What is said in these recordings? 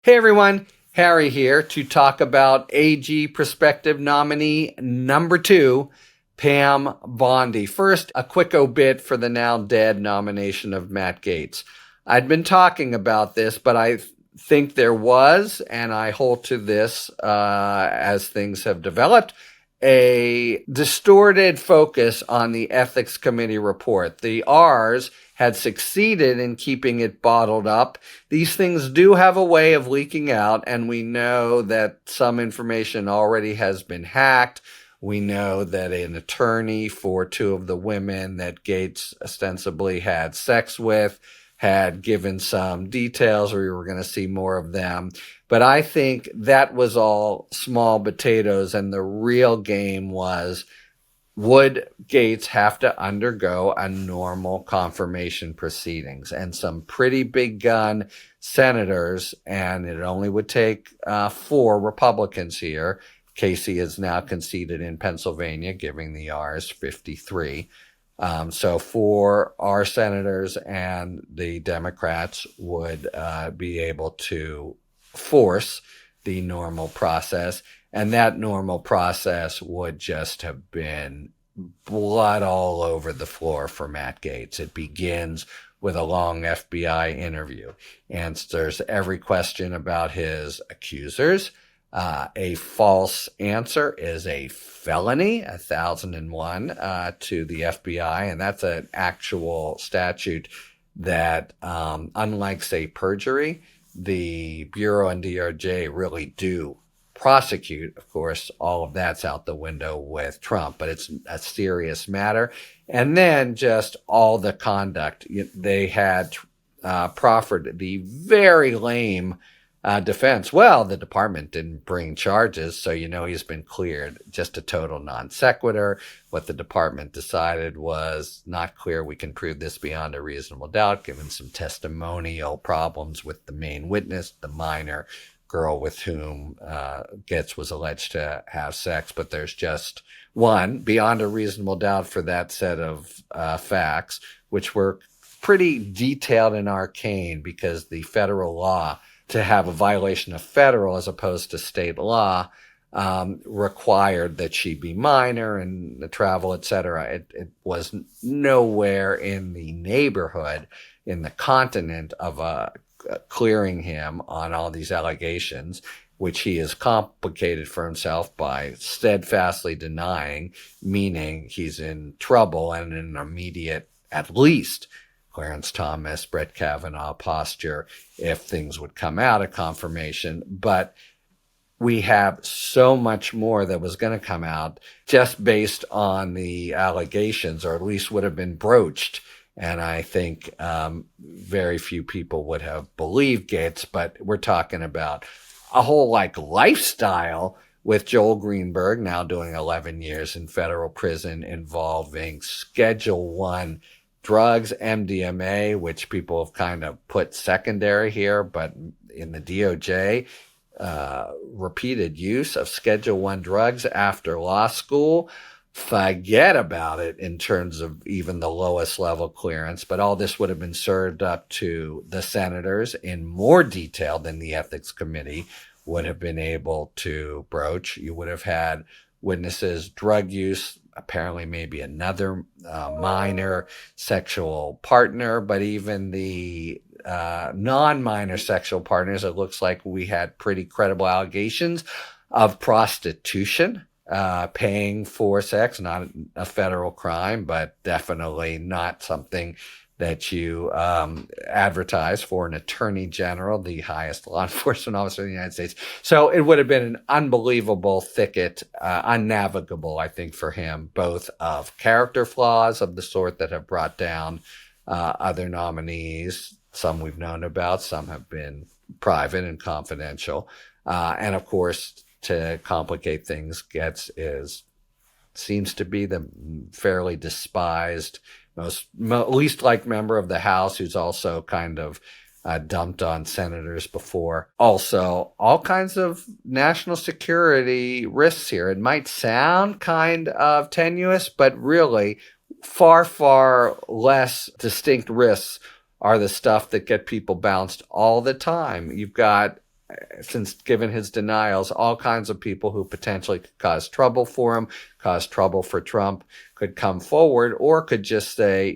Hey everyone, Harry here to talk about AG prospective nominee number 2, Pam Bondi. First, a quick obit for the now dead nomination of Matt Gaetz. I'd been talking about this, but I think there was, and I hold to this as things have developed, a distorted focus on the ethics committee report. The R's had succeeded in keeping it bottled up. These things do have a way of leaking out, and we know that some information already has been hacked. We know that an attorney for 2 of the women that Gaetz ostensibly had sex with had given some details. We were going to see more of them. But I think that was all small potatoes, and the real game was, would Gaetz have to undergo a normal confirmation proceedings? And some pretty big gun senators, and it only would take 4 Republicans here. Casey is now conceded in Pennsylvania, giving the R's 53. So 4 our senators and the Democrats would be able to force the normal process. And that normal process would just have been blood all over the floor for Matt Gaetz. It begins with a long FBI interview, answers every question about his accusers. A false answer is a felony, 1001 to the FBI, and that's an actual statute that, unlike, say, perjury, the Bureau and DOJ really do prosecute. Of course, all of that's out the window with Trump, but it's a serious matter. And then just all the conduct. They had proffered the very lame defense. Well, the department didn't bring charges, so he's been cleared. Just a total non sequitur. What the department decided was not clear. We can prove this beyond a reasonable doubt, given some testimonial problems with the main witness, the minor girl with whom Gaetz was alleged to have sex. But there's just one beyond a reasonable doubt for that set of facts, which were pretty detailed and arcane, because the federal law, to have a violation of federal as opposed to state law, required that she be minor and the travel, etc. It was nowhere in the neighborhood, in the continent, of clearing him on all these allegations, which he has complicated for himself by steadfastly denying, meaning he's in trouble and in an immediate, at least, Clarence Thomas, Brett Kavanaugh posture if things would come out of confirmation. But we have so much more that was going to come out just based on the allegations, or at least would have been broached. And I think very few people would have believed Gaetz, but we're talking about a whole lifestyle with Joel Greenberg now doing 11 years in federal prison involving Schedule 1 drugs, MDMA, which people have kind of put secondary here, but in the DOJ, repeated use of Schedule 1 drugs after law school, forget about it in terms of even the lowest level clearance. But all this would have been served up to the senators in more detail than the ethics committee would have been able to broach. You would have had witnesses' drug use, apparently maybe another minor sexual partner, but even the non-minor sexual partners, it looks like we had pretty credible allegations of prostitution, paying for sex, not a federal crime, but definitely not something that you advertise for an attorney general, the highest law enforcement officer in the United States. So it would have been an unbelievable thicket, unnavigable, I think, for him, both of character flaws of the sort that have brought down other nominees. Some we've known about, some have been private and confidential. And of course, to complicate things, Gaetz seems to be the fairly despised, least liked member of the House, who's also kind of dumped on senators before. Also, all kinds of national security risks here. It might sound kind of tenuous, but really far, far less distinct risks are the stuff that get people bounced all the time. You've got since given his denials, all kinds of people who potentially could cause trouble for him, cause trouble for Trump, could come forward or could just say,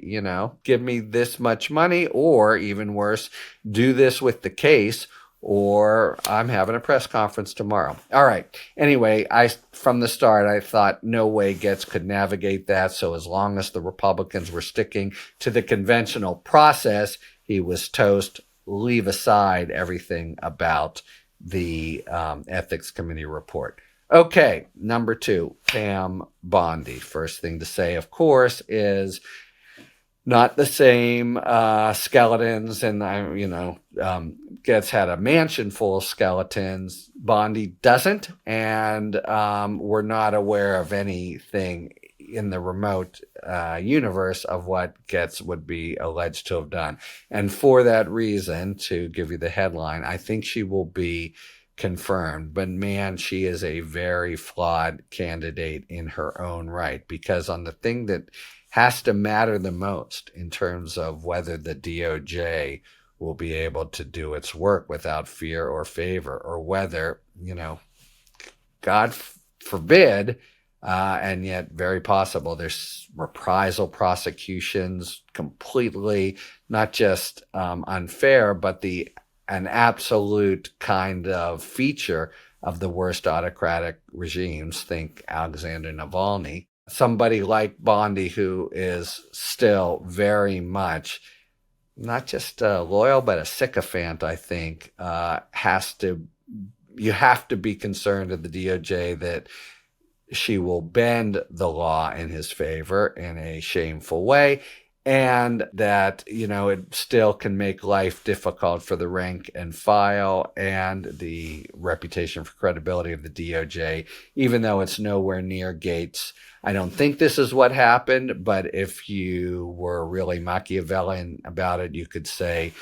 give me this much money, or even worse, do this with the case, or I'm having a press conference tomorrow. All right. Anyway, from the start, I thought no way Gaetz could navigate that. So as long as the Republicans were sticking to the conventional process, he was toast. Leave aside everything about the Ethics Committee report. Okay, number 2, Pam Bondi. First thing to say, of course, is not the same skeletons, and Gaetz had a mansion full of skeletons. Bondi doesn't, and we're not aware of anything in the remote universe of what Gaetz would be alleged to have done. And for that reason, to give you the headline, I think she will be confirmed. But man, she is a very flawed candidate in her own right, because on the thing that has to matter the most in terms of whether the DOJ will be able to do its work without fear or favor, or whether, God forbid, and yet very possible, there's reprisal prosecutions, completely not just unfair, but an absolute kind of feature of the worst autocratic regimes. Think Alexander Navalny. Somebody like Bondi, who is still very much not just loyal, but a sycophant, I think, you have to be concerned of the DOJ that she will bend the law in his favor in a shameful way, and that, it still can make life difficult for the rank and file and the reputation for credibility of the DOJ, even though it's nowhere near Gaetz. I don't think this is what happened, but if you were really Machiavellian about it, you could say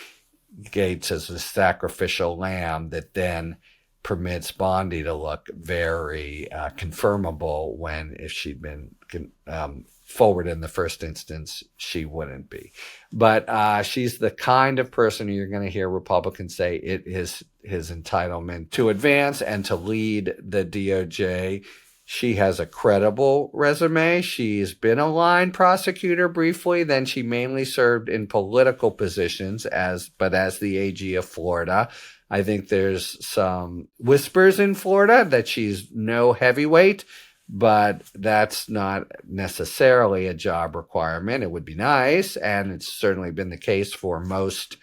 Gaetz is a sacrificial lamb that then permits Bondi to look very confirmable, when if she'd been forward in the first instance, she wouldn't be. But she's the kind of person you're going to hear Republicans say it is his entitlement to advance and to lead the DOJ. She has a credible resume. She's been a line prosecutor briefly. Then she mainly served in political positions as the AG of Florida. I think there's some whispers in Florida that she's no heavyweight, but that's not necessarily a job requirement. It would be nice, and it's certainly been the case for most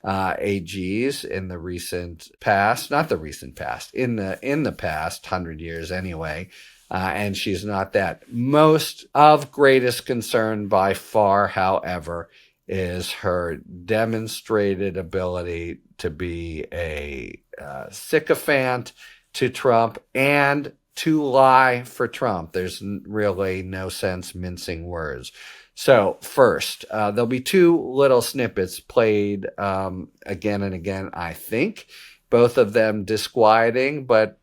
AGs in the recent past, not the recent past, in the past 100 years anyway. And she's not that. Most of greatest concern by far, however, is her demonstrated ability to be a sycophant to Trump and to lie for Trump. There's really no sense mincing words. So first, there'll be 2 little snippets played again and again, I think. Both of them disquieting, but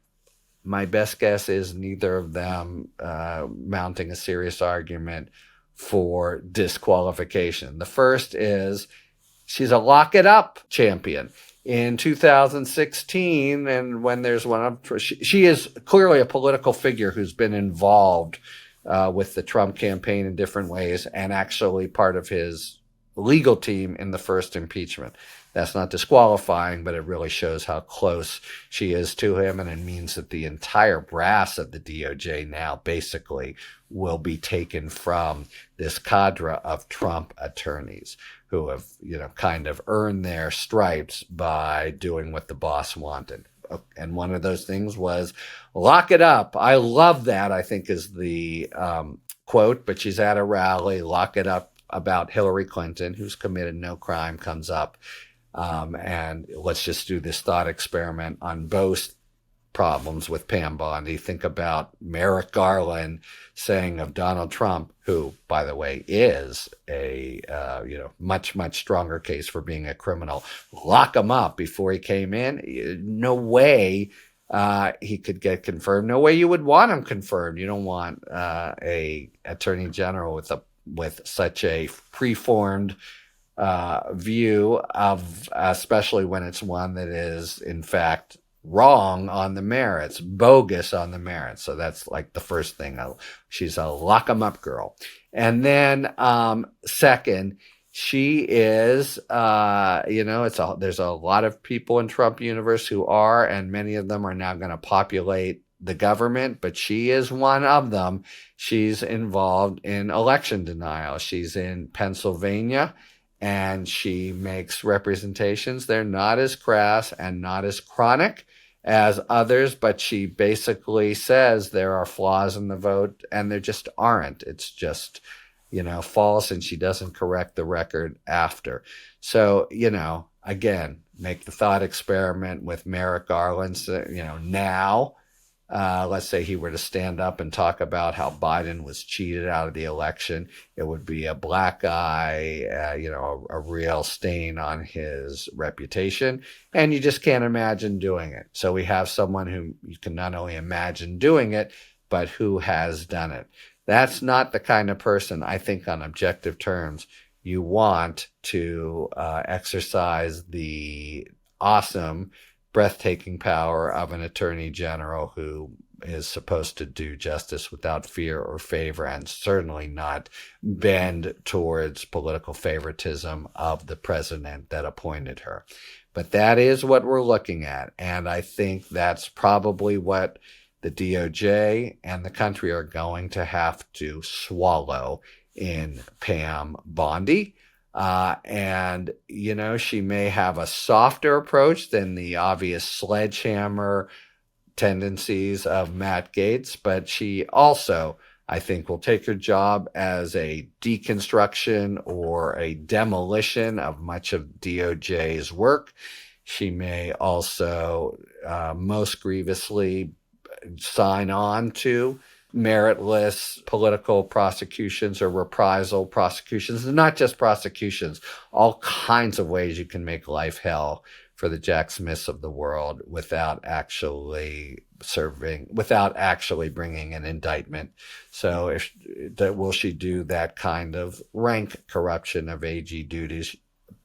my best guess is neither of them mounting a serious argument for disqualification. The first is she's a lock it up champion. In 2016, and when there's one, she is clearly a political figure who's been involved with the Trump campaign in different ways, and actually part of his legal team in the first impeachment. That's not disqualifying, but it really shows how close she is to him, and it means that the entire brass of the DOJ now basically will be taken from this cadre of Trump attorneys who have, kind of earned their stripes by doing what the boss wanted. And one of those things was lock it up. I love that, I think is the quote, but she's at a rally, lock it up about Hillary Clinton, who's committed no crime, comes up. And let's just do this thought experiment on both problems with Pam Bondi. Think about Merrick Garland saying of Donald Trump, who, by the way, is a much, much stronger case for being a criminal. Lock him up before he came in. No way he could get confirmed. No way you would want him confirmed. You don't want a attorney general with such a preformed view of, especially when it's one that is in fact wrong on the merits, bogus on the merits. So that's like the first thing. She's a lock 'em up girl. And then second, she is, there's a lot of people in Trump universe who are, and many of them are now going to populate the government, but she is one of them. She's involved in election denial. She's in Pennsylvania, and she makes representations. They're not as crass and not as chronic as others, but she basically says there are flaws in the vote, and there just aren't. It's just, false, and she doesn't correct the record after. So, again, make the thought experiment with Merrick Garland, now. Let's say he were to stand up and talk about how Biden was cheated out of the election. It would be a black eye, a real stain on his reputation. And you just can't imagine doing it. So we have someone who you can not only imagine doing it, but who has done it. That's not the kind of person, I think, on objective terms, you want to exercise the awesome, breathtaking power of an attorney general who is supposed to do justice without fear or favor, and certainly not bend towards political favoritism of the president that appointed her. But that is what we're looking at. And I think that's probably what the DOJ and the country are going to have to swallow in Pam Bondi. And, she may have a softer approach than the obvious sledgehammer tendencies of Matt Gaetz, but she also, I think, will take her job as a deconstruction or a demolition of much of DOJ's work. She may also, most grievously, sign on to meritless political prosecutions or reprisal prosecutions, and not just prosecutions, all kinds of ways you can make life hell for the Jack Smiths of the world without actually bringing an indictment. So will she do that kind of rank corruption of AG duties?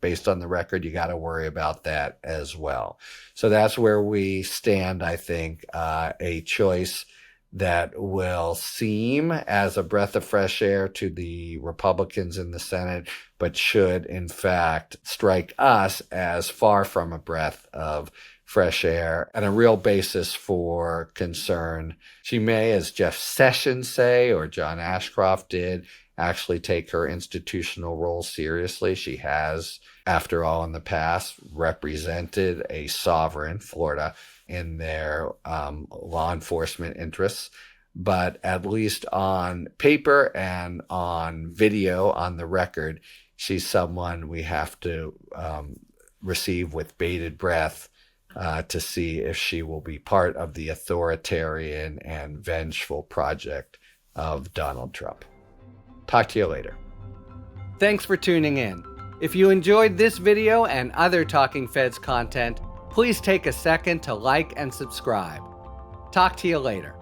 Based on the record, you got to worry about that as well. So that's where we stand, I think, a choice that will seem as a breath of fresh air to the Republicans in the Senate, but should, in fact, strike us as far from a breath of fresh air and a real basis for concern. She may, as Jeff Sessions say, or John Ashcroft did, actually take her institutional role seriously. She has, after all, in the past, represented a sovereign, Florida, in their law enforcement interests. But at least on paper and on video, on the record, she's someone we have to receive with bated breath to see if she will be part of the authoritarian and vengeful project of Donald Trump. Talk to you later. Thanks for tuning in. If you enjoyed this video and other Talking Feds content, please take a second to like and subscribe. Talk to you later.